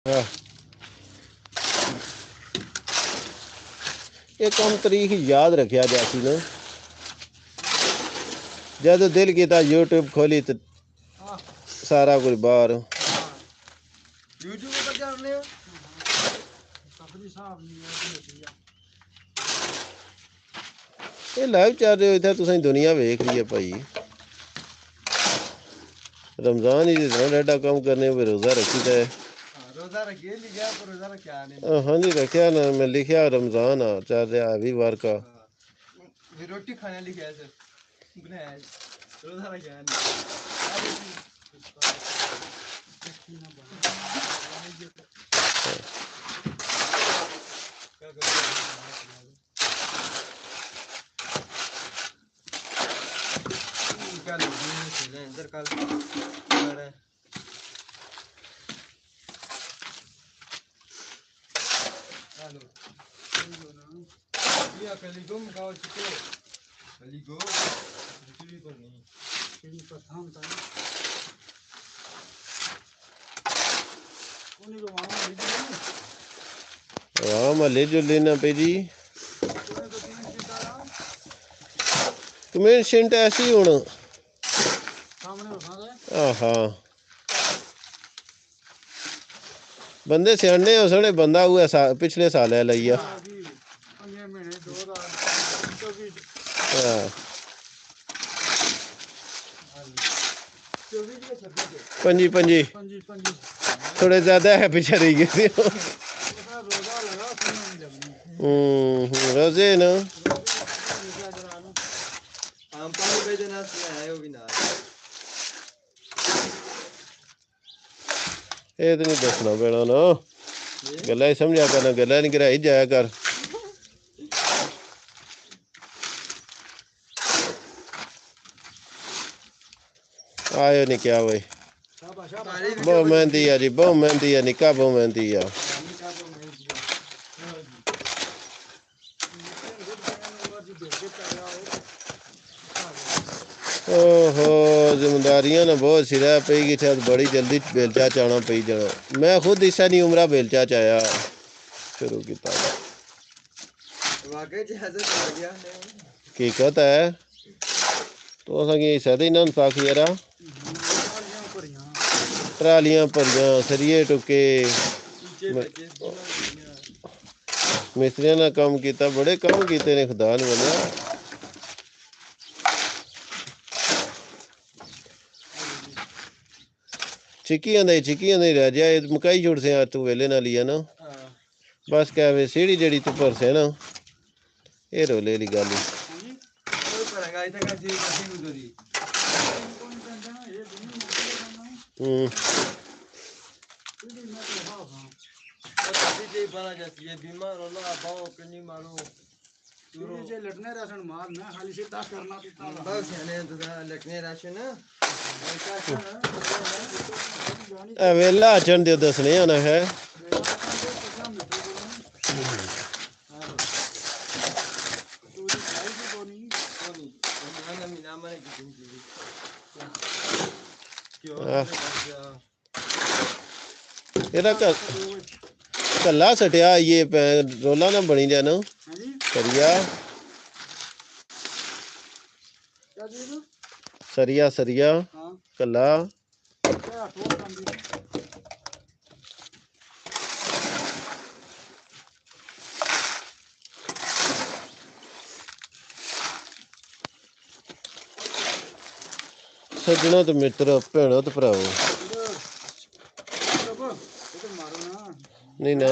हाँ, ये कम तरीक याद रखा जाती ना जब दिल किया यूट्यूब खोली तो सारा कुछ बाहर ये लाइव चल रहे हो इतना तुम दुनिया वेख रही है भाई रमजान ही इतना डाटा कम करने पे रोजा रखी था हाँ जी रखा ना मैं लिखा रमजान चल रहा अभी बार का रोटी खाने लिखा है रोजा रखा कल कलीगो मुकाओ चिको कलीगो चिली पर नहीं चिली पर थाम था कोनी को वाह मले जो लेना पे जी तुम्हें शिंट ऐसी होना हाँ बंदे सियाने हो सने बंदा हुआ पिछले साल है लिया पंजी पंजी थोड़े ज्यादा है पीछे रह गए रोजे ना ये तो नहीं दसना पैना ना गल्ला ही समझा करना गल्ला नहीं गिराई जाया कर आयो नहीं क्या भाई बहुत मेहनती है जी बहुत मेहनती है निका बहुत मेहनती है ओहो जिम्मेदारियां ना बहुत सिरा पी गई थे बड़ी जल्दी बेलचा चाना पी जाना मैं खुद इसा नहीं उमरा बेलचा चाया शुरू किया हकीकत है तो हिस्सा तो इन्होंने साख यारा ट्रालियां भरियां सरिये टुके मिस्त्रियों ने काम किया बड़े काम किए ने खुदा ने बना चिक्कियां नहीं रह जाए मकाई छोड़ से तू वेले ना लिया ना बस क्या वे सीढ़ी जड़ी तू पर से ना ये रोले ली गल बीमार हो ना पाओ कि मारो लटने राशन मार ना खाली से ताश करना बस लटने राशन वेला चढ़ दियो दसने आना है कला सटिया ये रोला ना बनी जाना सरिया सरिया सरिया कला सज्जनों तो मित्र भैनों तो भरावो नहीं ना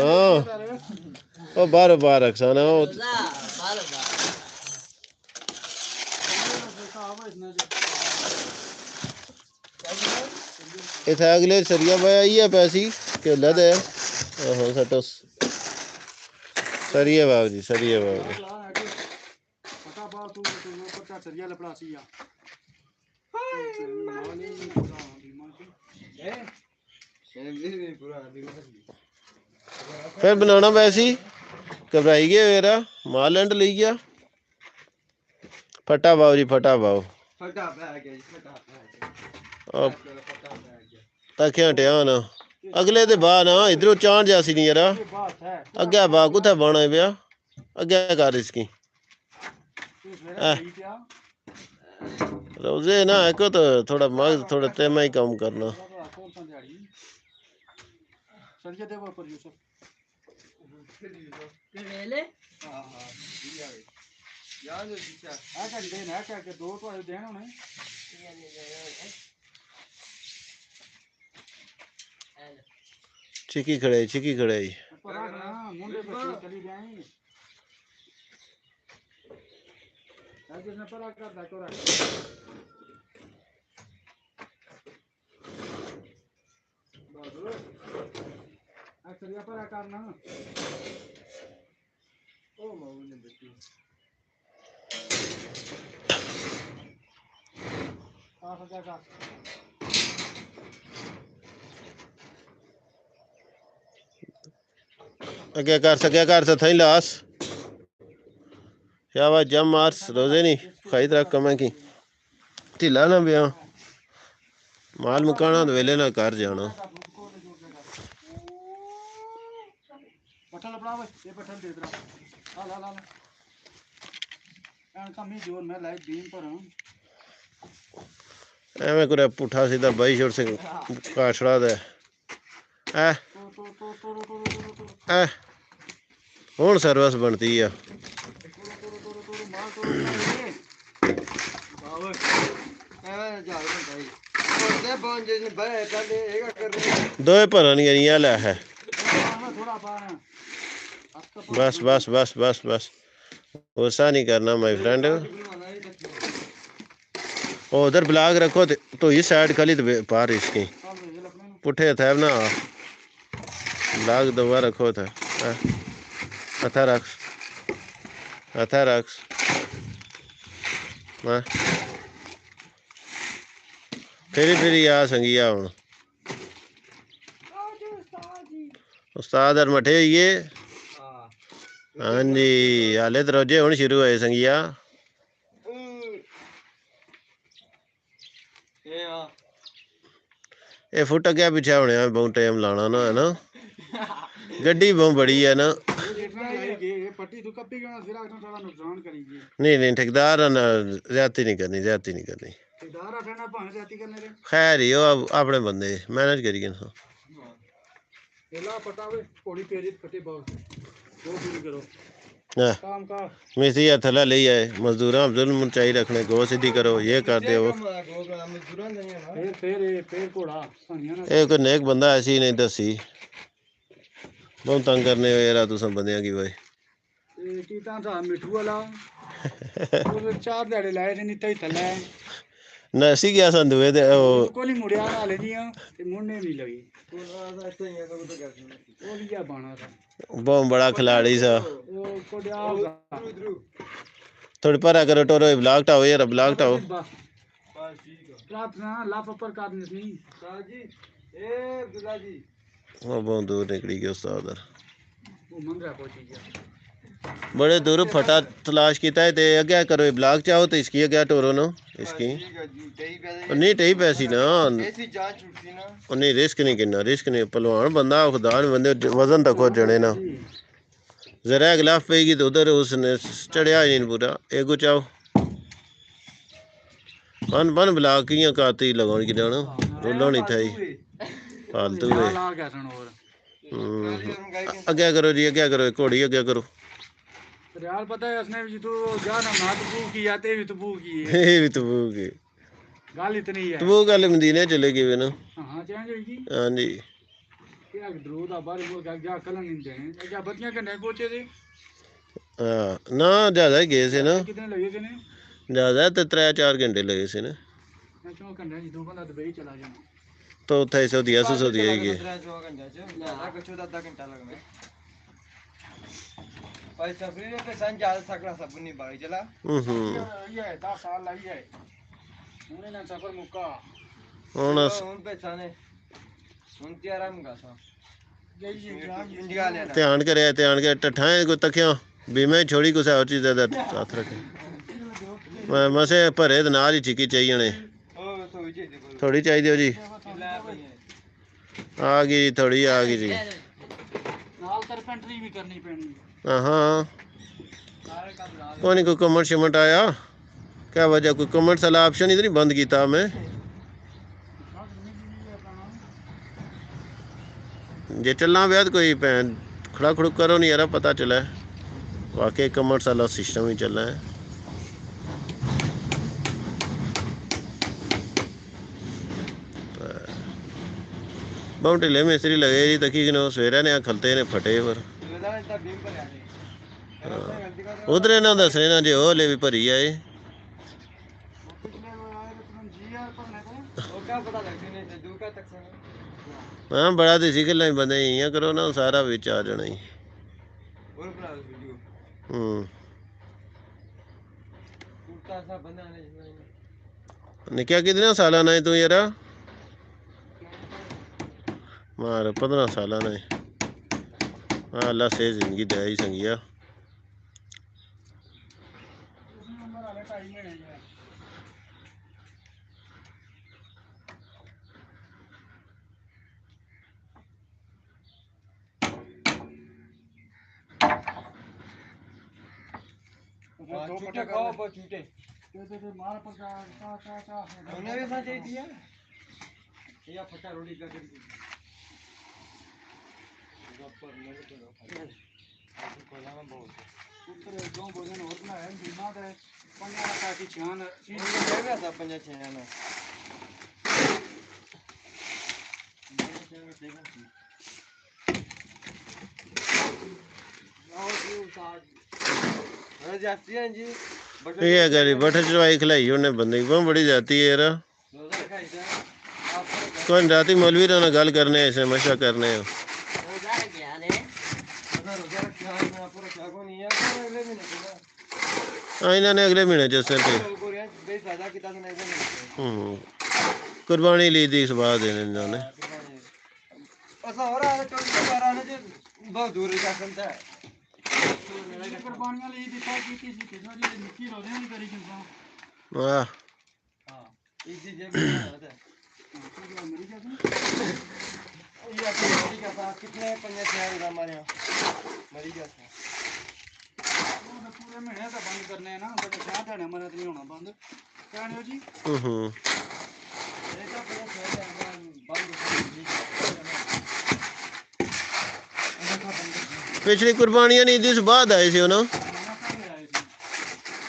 ओ बार बार रखसाना इतना अगले सरिया पाया ही है पैसी केला दे हाँ सटो सरिया बाब जी सरिया बाब फिर बनाना वैसी घबराई गया मेरा माल एंड ली गया फटा पाओ जी फटा पाओ तक हटिया होना अगले दे बा ना इधरों चांद जासी नहीं यार ये बात है अगे बा कुत्थे बाना है भैया अगे कर इसकी तू मेरा सही क्या रोजे ना एको तो थोड़ा मगज थोड़ा तेमा ही काम करना कौन सा दिहाड़ी संजय देव पर यूसुफ वेले हां हां यार जो शिक्षा आ कर देना है क्या दो तो देना उन्हें चिकी खड़े पर ना मुंडे पे चली जाए आज ने पर कर दा तोरा बाबू अक्सर या पर करना ओ माऊ ने बेटी आ क्या का अगे कर सथई लास शाबाश जम मार्स रोजे नहीं खाई तरह कमें की ढिला ना बिया माल मुकाना तो वेले ना कर जाना पठल अपना ये पठल दे दरा ला ला ला का मी जोर मैं लाइव बीम पर हूं एवें कुछ पुठा सीधा बाई छोड़ से काछड़ा दे ए ए हुण सर्विस बनती है दोए भरन गई लै है बस गुस्सा नहीं करना माय फ्रेंड उधर ब्लॉक रखो तो ये साइड खाली तो पार इसकी पुठे थे ना ब्लॉक दबा रखो था हथा रख फिर आ संगिया हूँ उस्ताद और मठे ये हाँ जी हाले तो रोजे हूँ शुरू होए संगिया ये फुट अगे पिछा होने बहुत टाइम लाना ना है ना गड्डी बहुत बड़ी है ना नहीं ठेकेदार ज्यादती नहीं करनी खैर ही वो अपने बंदे मैनेज करिए ना मिस्त्री थला ले आए मजदूर जुल्म चाहिए रखने गो सीधी करो ये कर दो एक नेक बंदा ऐसी नहीं दसी बहुत तंग करने यार तुम बंदियां की भाई मिठू वाला चार दिहाड़े लाए थे नित्ता ही थल्ला नसी गया सन दुए ते कोली मुड़िया हाले दियां ते मुड़ने नहीं लगी वो लिया बाना था बहुत बड़ा खिलाड़ी सा थोड़ी परा करो टोरो ब्लॉक टाओ यार ब्लॉक टाओ प्रार्थना लाफ पर कर नहीं जी ए बिला जी वो बहुत दूर निकली गया उस्ताद वो मंगरा पहुंची गया बड़े दूर फटा तलाश किया है ते अगे करो ब्लॉक चाहो तो इसकी अगे टोरो नो इसकी नहीं टही पैसी ना नहीं रिस्क नहीं करना रिस्क नहीं पहलवान बंदा खुदा बंदे वजन तक हो जने ना जरा गिलाफ पेगी तो उधर उसने चढ़िया ही नहीं पूरा एगो चाहो बन ब्लॉक की काती लगाने की जाना रोलो नहीं था फालतू है अगे करो जी अगे करो घोड़ी अगे करो यार पता है उसने भी तो जाना ना तो बू की आते भी तो बू की ये भी तो बू की गाल इतनी है तो वो गल मदीने चले गए ना हां चेंज होगी हां जी क्या दरूद आ बाहर मुल्क जा कलन नहीं देने क्या बतियां घंटे पहुंचे थे हां ना ज्यादा गए थे ना कितने लगे थे ने ज्यादा तो 3-4 घंटे लगे थे ना मैं क्यों घंटे जी दो बंदा दुबई चला जाना तो थे सो दिया ही गए 3-4 घंटे ज्यादा कुछ आधा घंटा लगना भाई सफरी पे संजा सकला सब नहीं भाई चला ये 10 साल लगी है उन्हें ना सफर मुक्का उन पे छाने उन ते आराम का था इंडिया लेना ध्यान करे टठाए को तकिया बीमे छोड़ी कुछ और चीज दा साथ रखे मसे भरे ते नाल ही चिकी चाहिए ने थोड़ी चाहिए जी ਆ ਗਈ ਥੋੜੀ ਆ ਗਈ ਜੀ ਨਾਲ ਕਰਪੈਂਟਰੀ ਵੀ ਕਰਨੀ ਪੈਣੀ हाँ ਸਾਰੇ ਕੰਮ ਨਾਲ कोई नहीं कोई कमेंट शमेंट आया क्या वजह कोई कमेंट्स वाला ऑप्शन इधर ही बंद किया मैं जे चलना ब्याह तो कोई भैन खड़ा खड़ुक करो नहीं यार पता चला वाकई कमेंट्स वाला सिस्टम ही चला है बहुत ढिले मिस्त्री लगे जी तकी कि सवेरे ने खलते ने फटे पर उधर इन्हों दसने ना जो हले भी भरी आए हाँ बड़ा देसी गल्लां बंदे इयां करो ना सारा बिच आ जाना ही निक्या कितने साल ना तू यार मार 15 साल ने हाँ अल्लाह से जिंदगी दे ही संगिया छूटे खाओ बस छूटे मार पर उन्हें भी साथ चाहिए दिया या फटा रोटी का कर ऊपर मेरे तो कोला में बहुत ऊपर दो भोजन और ना है बीमा है पंजा का की छान चीज देगा था पंजा छान जाती है जी ये गरी बठे चढ़वाई खिलाई उन्हें बंदे की बहुत बड़ी जाती है यार कोई राती मौलवी ना गल करने ऐसे मशा करने हाँ इन्होंने अगले महीने जिस कुर्बानी ली थी इस बार दिन इन्होंने बहुत दूर जा सकता है कुर्बानियां ली दिखा की किसी के साथ ये निकी रोदे नहीं करी क्यों वाह हां इजी जे भी होता है मरी जाता ये अपनी का साथ कितने पंजे छह हमारे यहां मरी जाता है वो पूरे महीने का बंद करने हैं ना तो क्या ढाने मना नहीं होना बंद कहने हो जी ये तो पिछली कुर्बानियां नहीं थी बाद आए थे ना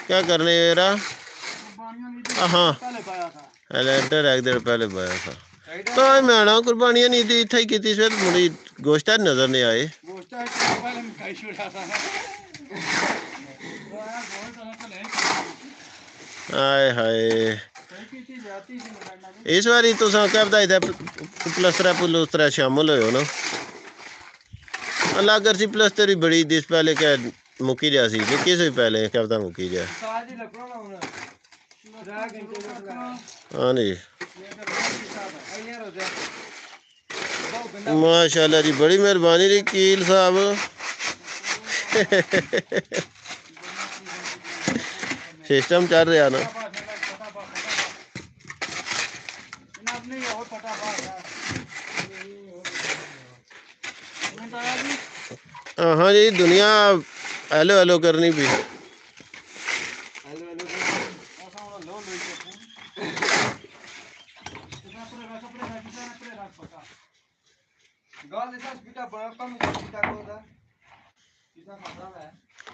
क्या करने यार हाँ लेंटर एक देर पहले पाया था तो मैं ना कुर्बानियां नहीं थी इतना ही की थी फिर मुड़ी गोश्त नजर नहीं आए हाय हाय इस बारी तो क्या बताई था प्लस्तरा पुलस्तरा शामिल हो ना अल्लाह कर सी प्लस्तर भी बड़ी दिस पहले क्या मुकी जा सी जो किस भी पहले क्या पता मुकी जा हाँ जी माशाल्लाह जी बड़ी मेहरबानी जी कील साहब सिस्टम चल रहा ना हाँ जी दुनिया हेलो हेलो करनी भी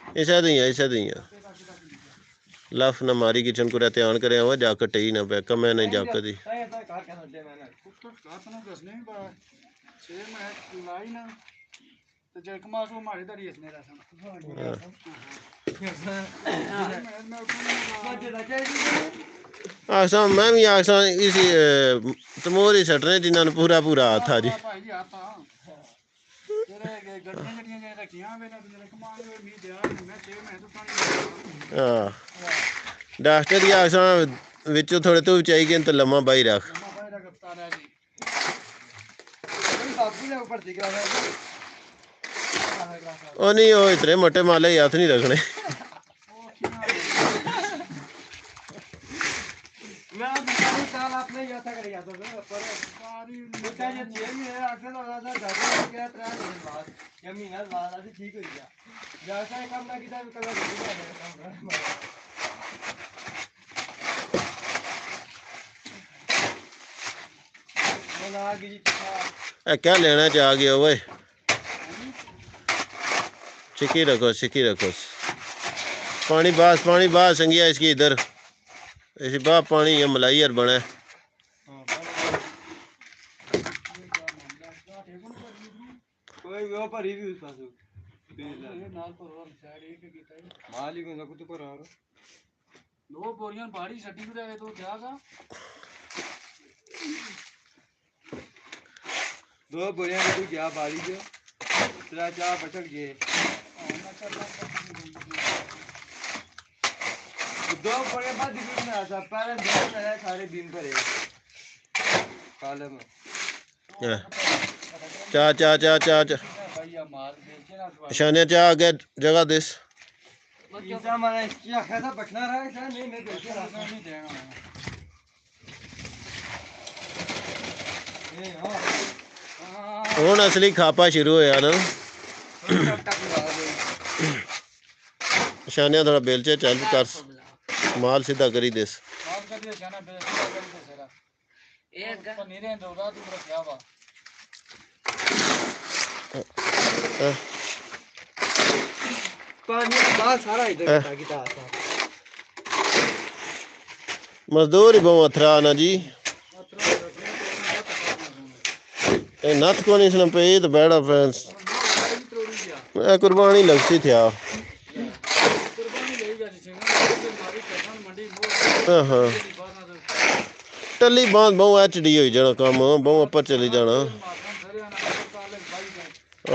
ऐसा दी लफ ना मारी किचन को ध्यान करे हुआ जाकर टी ना पे कम नहीं जाकर दी आसा मैं भी आसा इसी तमोर ही सटने जिन्होंने पूरा पूरा हाथ आ जी हाँ डॉक्टर की आसा विचों थोड़े तो चाहिए गए तो लम्मा बाई रख ओ नहीं वो इतने मोटे माले हाथ नहीं रखने मैं दूसरी साल आपने या था कर या तो पर सारी बेटा ये 6 महीने आखिर वाला था दादा क्या 3 महीने बाद या महीना बाद आदि ठीक हो गया जैसा काम ना किया कल काम ना की क्या लेना चाह गया ओए चिकी रखो पानी बास संगिया इसकी इधर इसी बाप पानी ये मलाई यार बना कोई वो पर ही भी उस पास ये नाल पर और साइड एक कीता है मालिक को कुछ पर आ दो बोरियां बाड़ी छड्डी भी रहे तो जागा दो बोरियां को क्या बाड़ी जो तेरा चाह बचल गए दो बोरियां बाद दिन में आता पहले दिन में सारे दिन पर है काले में चा शाने चा आगे जगह दिस इंसान माना इसकी आखिर था बचना रहा है नहीं मैं बेचे रहा नहीं देना हुण असली खापा शुरू होया ना शाने थोड़ा बेलचे चल कर माल सीधा करी दिस मजदूर ही बहु अथरा ना जी नथ को नहीं सुन पे तो बैठा फ्रेंड्स कुर्बानी लगती थी हाँ टली बांध बहु HD हो जाना काम बहु ऊपर चली जाना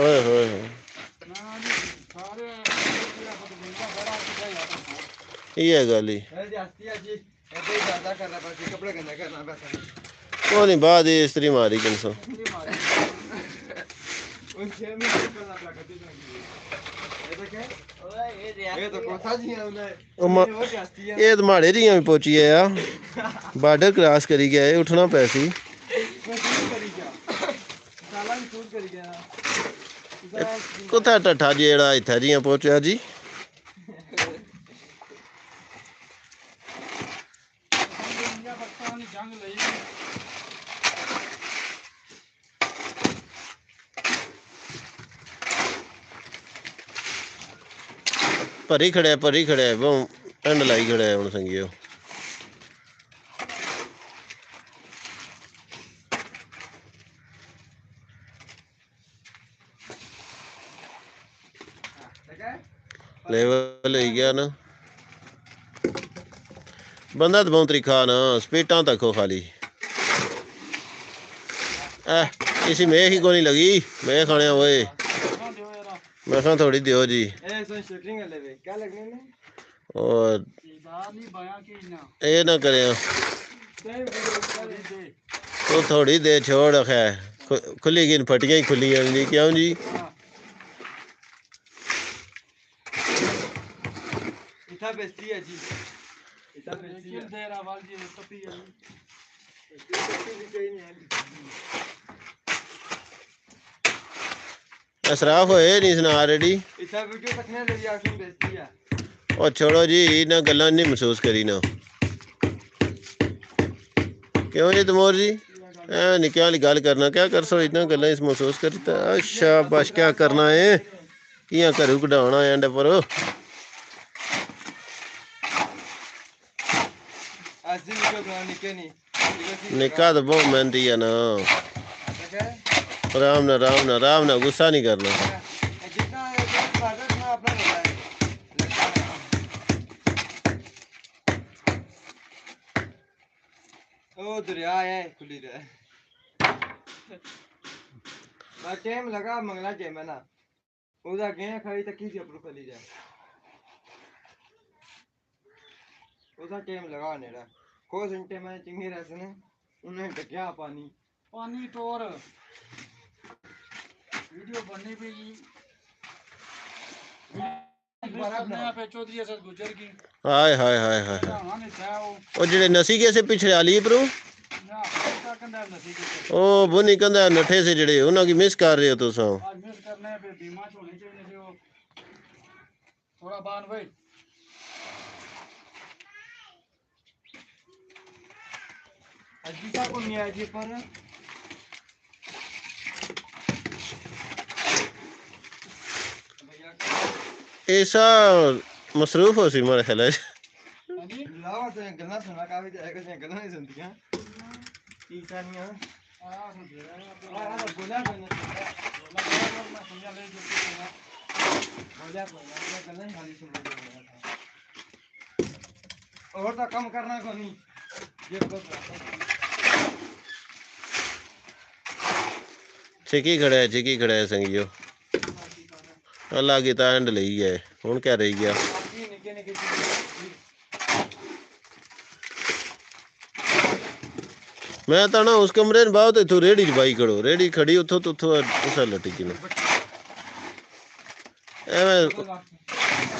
ओए होए ये गल ही वो नहीं बाद इस्त्री मारी किनसो ये तो माड़े जियां भी पहुंची गया बॉर्डर क्रॉस करी गया उठना पैसी कुत्ता टट्ठा जेड़ा इत्थे जियां पहुंचा जी भरी खड़े बहु एंड लाई खड़े है हुण संगियो लेवल हो गया ना बंदा तो बहुत तरीका ना स्पीटा तक हो खाली इसी में ही को नहीं लगी मैं खाने ओए मैं कहा थोड़ी दियो जी और ये ना करे तो थोड़ी दे छोड़ रखा है खुली गिन फटियां ही खुली नहीं क्यों जी असराफ होए नहीं सुना रेडी और छोड़ो जी इन्ह गल्लां नहीं महसूस करी ना क्यों जी तमोर जी निक्के वाली गल करना क्या कर सो इन्ह गल्लां महसूस करी अच्छा बस क्या करना है कियां घरों कढाना एंड पर निक्का तो बहुत मेहनती है ना आराम ना गुस्सा नहीं करना ओ दरिया है खुली है टाइम लगा मंगला टाइम है ना उदा गए खड़ी तक की अपरू खुली जाए उदा टाइम लगा नेरा को घंटे में चिंगी रहने उन्हें टकिया पानी टोर वीडियो बननी भी 12 पे चौधरी असद गुजर की हाय हाय हाय हाय हाय ਉਹ ਜਿਹੜੇ ਨਸੀ ਗਏ ਸੇ ਪਿਛਲੇ ਵਾਲੀ ਪਰੋ ਉਹ ਬੁਨੀ ਕੰਦਾ ਨਠੇ ਸੇ ਜਿਹੜੇ ਉਹਨਾਂ ਕੀ ਮਿਸ ਕਰ ਰਹੇ ਹੋ ਤੁਸੀਂ ਮਿਸ ਕਰਨੇ पे बीमा होने चाहिए थे वो थोड़ा बान भाई अजीसा को नहीं आजी पर ऐसा मसरूफ हो सी मेरे ख्याल है लावा से गल्ला सुना काफी जाएगा से गल्ला नहीं सुनती हैं ईसानियां बोला करना समझा ले जो बोला गल्ला ही खाली सुन और तो कम करना को नहीं ये बस चिकी खड़ा है संगियो अल्लाह की ता एंड लई है हुन क्या रही गया मैं तो ना उस कमरे में बाहर इथों रेड़ी बाई खड़ो रेड़ी खड़ी उथों तो उथों उसा लटी की एवें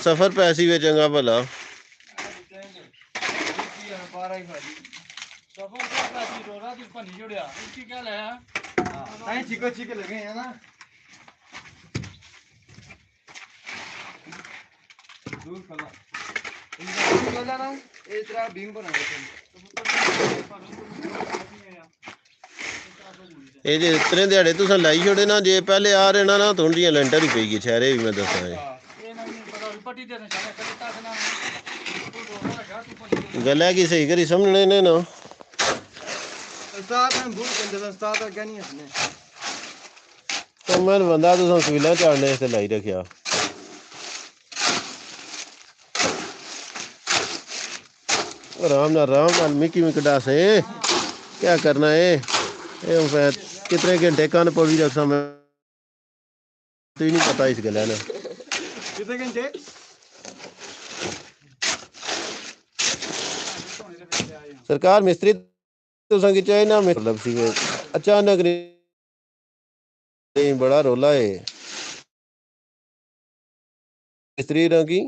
सफर पैसी वे चंगा भला चिको चिके लगे हैं ना दूर खला इनका ना इस तरह बीम बना देते ਇਹ ਜੇ ਇਤਨੇ ਦਿਹਾੜੇ ਤੁਸੀਂ ਲਾਈ ਛੋੜੇ ਨਾ ਜੇ ਪਹਿਲੇ ਆ ਰਹੇ ਨਾ ਤੁਹਾਡੀਆਂ ਲੈਂਟਰ ਹੀ ਪਈਗੀ ਸ਼ਹਿਰੇ ਵੀ ਮੈਂ ਦੱਸਾਂ ਗੱਲ ਹੈ ਕਿ ਸਹੀ ਕਰੀ ਸਮਝਣੇ ਨੇ ਨਾ साथ हम भूल के साथ क्या नहीं है तो मैं बंदा तो सवीला चाड़ने से लाई रखा आराम नाल मिकी में कटा से क्या करना है कितने घंटे कान पड़ी रखा मैं तो नहीं पता इस गल ना कितने घंटे सरकार मिस्त्री तो संग चाहे ना मतलब सी अचानक नहीं बड़ा रोला है मिस्त्री ना की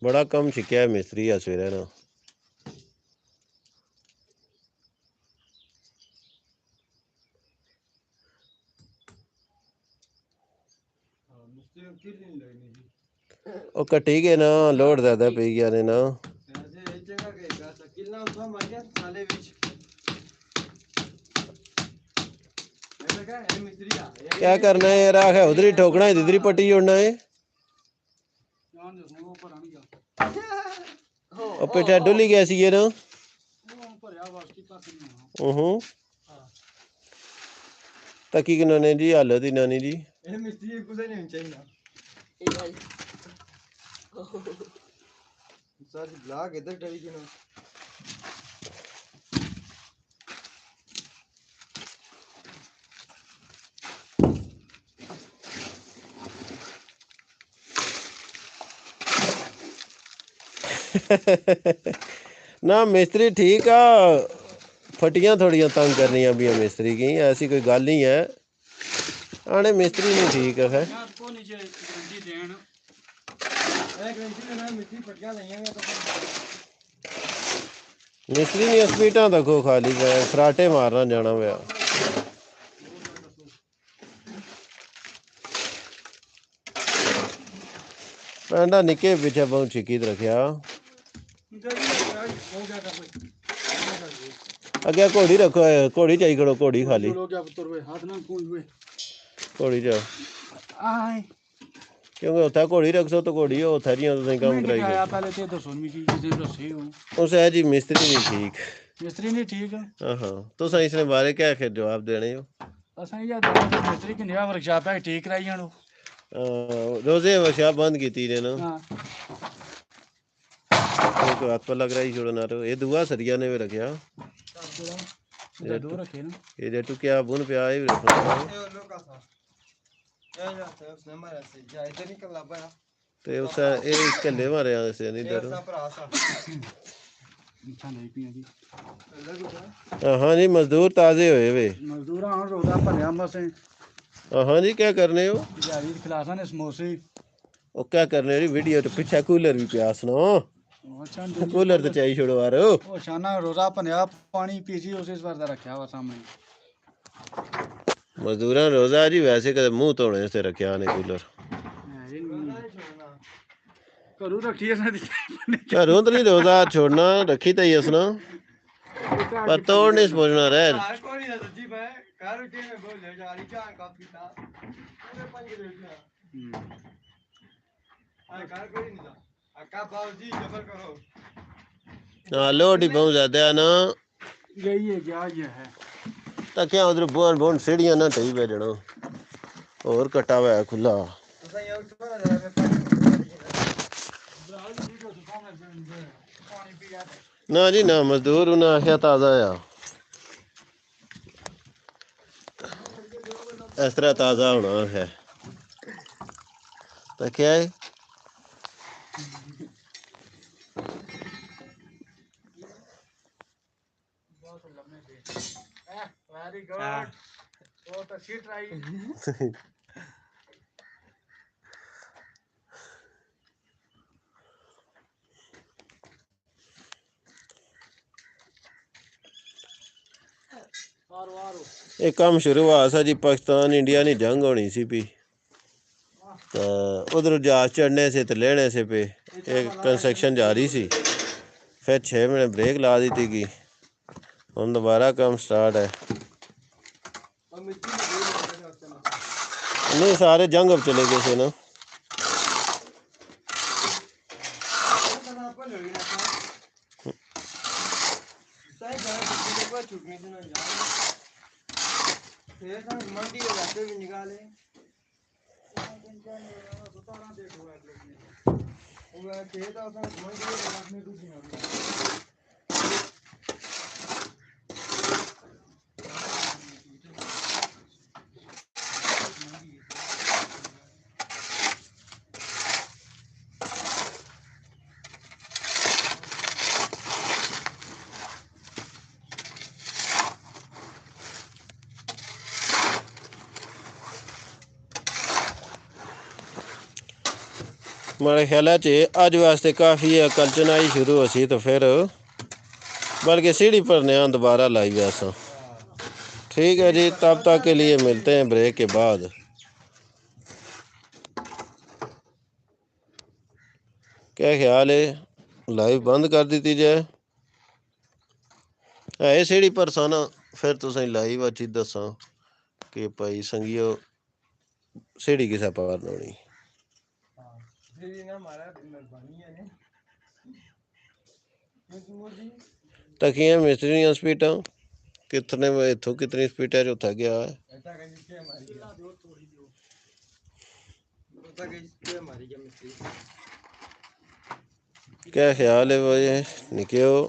बड़ा कम छिक्या है मिस्त्री आ सवेरे ना ਉਹ ਕੱਟੀ ਗਏ ਨਾ ਲੋਡ ਜ਼ਿਆਦਾ ਪਈ ਗਿਆ ਨੇ ਨਾ क्या करना है यार आखिर उधर ही ठोकना है इधर ही पट्टी जोड़ना है और पेटा डुली गया सी ये ना तकी कि नानी जी हालत ही नानी जी सर ब्लॉग इधर डरी कि ना ना मिस्त्री ठीक आ फटियां थोड़ियां तंग करनियां भी मिस्त्री की ऐसी कोई गल नहीं है आने मिस्त्री नहीं ठीक है मिस्त्री नहीं स्पीटा देखो खाली फराटे मारना जाना पाया पैंडा निके पिछे बहुत छिकी रखा अगे घोड़ी रखो घोड़ी चाहिए करो घोड़ी खाली घोड़ी जाओ क्योंकि उतना घोड़ी रख सो तो घोड़ी हो थारियां तो काम कराई उस है जी मिस्त्री नहीं ठीक मिस्त्री नहीं ठीक हाँ तो इसने बारे क्या आखिर जवाब देने हो मिस्त्री की नया वर्कशॉप है ठीक कराई जानो रोजे वर्कशॉप बंद की थी ने ना को हाथ पर लग रहा ही छोड़ो ना तो ये दुआ सरिया ने भी रखा ये जो क्या बुन पे आए रखना उसने मारा से जा इधर निकल ला बड़ा ਤੇ ਉਸ ਇਹ ਇਕੱਲੇ ਮਾਰਿਆ ਸੀ ਨਹੀਂ ये ਦਰ अपना भरा सा ਅੱਛਾ ਨਹੀਂ ਪੀਆਂ ਜੀ ਹਾਂ ਜੀ ਮਜ਼ਦੂਰ ਤਾਜ਼ੇ ਹੋਏ ਵੇ ਮਜ਼ਦੂਰਾਂ ਹੁਣ ਰੋਦਾ ਭਰਿਆ ਮਸੇ ਹਾਂ ਜੀ ਕੀ ਕਰਨੇ ਹੋ ਜਾਰੀ ਖਿਲਾਸਾਂ ਨੇ ਸਮੋਸੇ ਉਹ ਕੀ ਕਰਨੇ ਜੀ ਵੀਡੀਓ ਤੇ ਪਿੱਛੇ ਕੂਲਰ ਵੀ ਪਿਆ ਸੁਣੋ ਅੱਛਾ ਕੂਲਰ ਤੇ ਚਾਈ ਛੋੜਵਾ ਰਹੇ ਉਹ ਸ਼ਾਨਾ ਰੋਜ਼ਾ ਭਰਿਆ ਪਾਣੀ ਪੀਜੀ ਉਸੇ ਵਾਰ ਦਾ ਰੱਖਿਆ ਵਾ ਸਾਹਮਣੇ ਮਜ਼ਦੂਰਾਂ ਰੋਜ਼ਾ ਜੀ ਵੈਸੇ ਕਦੇ ਮੂੰਹ ਧੋਣੇ ਤੇ ਰੱਖਿਆ ਨੇ ਕੂਲਰ ਘਰੋਂ ਰੱਖੀ ਇਹਨਾਂ ਦੀ ਘਰੋਂ ਤਾਂ ਨਹੀਂ ਰੋਜ਼ਾ ਛੋੜਨਾ ਰੱਖੀ ਤਾਂ ਹੀ ਅਸਨਾ ਪਰ ਤੋੜ ਨਹੀਂ ਸਮਝਣਾ ਰਹਿ कोई ना सच्ची भाई कार के में बोल ले जा रही जान काफी था पूरे पंज रेटियां आ कार कोई नहीं था अक्का बाबूजी जबर करो हाँ लोड ही बहुत ज्यादा है ना यही है क्या ये है ਤਾਂ ਕਿਆ ਉਧਰ ਬੋਨ ਬੋਨ ਸੀੜੀਆਂ ਨਾ ਢਈ ਬੈਠਣਾ ਹੋਰ ਕਟਾ ਹੋਇਆ ਖੁੱਲਾ तो सही है उसको ना जरा मैं पानी पानी पी जाते ਨਾ ਜੀ ਨਾ ਮਜ਼ਦੂਰ ਉਹਨਾਂ ਆਖਿਆ ਤਾਜ਼ਾ ਆ ਇਸ ਤਰ੍ਹਾਂ ਤਾਜ਼ਾ ਹੋਣਾ ਹੈ ਤਾਂ ਕਿਆ ਹੈ वेरी गुड बहुत अच्छी ट्राई ਇਹ ਕੰਮ ਸ਼ੁਰੂ ਹੋਇਆ ਸੀ ਜੀ ਪਾਕਿਸਤਾਨ इंडिया ਦੀ जंग होनी सी पी तो उधर जहाज चढ़ने से तो लेने से पे एक कंस्ट्रक्शन जारी सी फिर 6 महीने ब्रेक ला दी थी हम दोबारा काम स्टार्ट है और मिट्टी में दे रहे नहीं सारे जंग अब चले गए थे ना अपन हो गया सही घर के कोई छूटने से ना जाए फिर हम मंडी के रास्ते भी निकाले वो खेत है उसमें मंडी के रास्ते में कुछ नहीं मेरे ख्याल अज वास्ते काफ़ी है कल चनाई शुरू हो सी तो फिर बल्कि सीढ़ी पर नया दोबारा लाई वैसा ठीक है जी तब तक के लिए मिलते हैं ब्रेक के बाद क्या ख्याल है लाइव बंद कर दी जाए है सीढ़ी पर साना फिर तुसें लाइव अच्छी दसा कि भाई संगियो सीढ़ी किसे पार लानी तकिया मिस्त्री स्पीटा कितने इतों कितनी स्पीड है चौथा गया है क्या ख्याल है भाई निके हो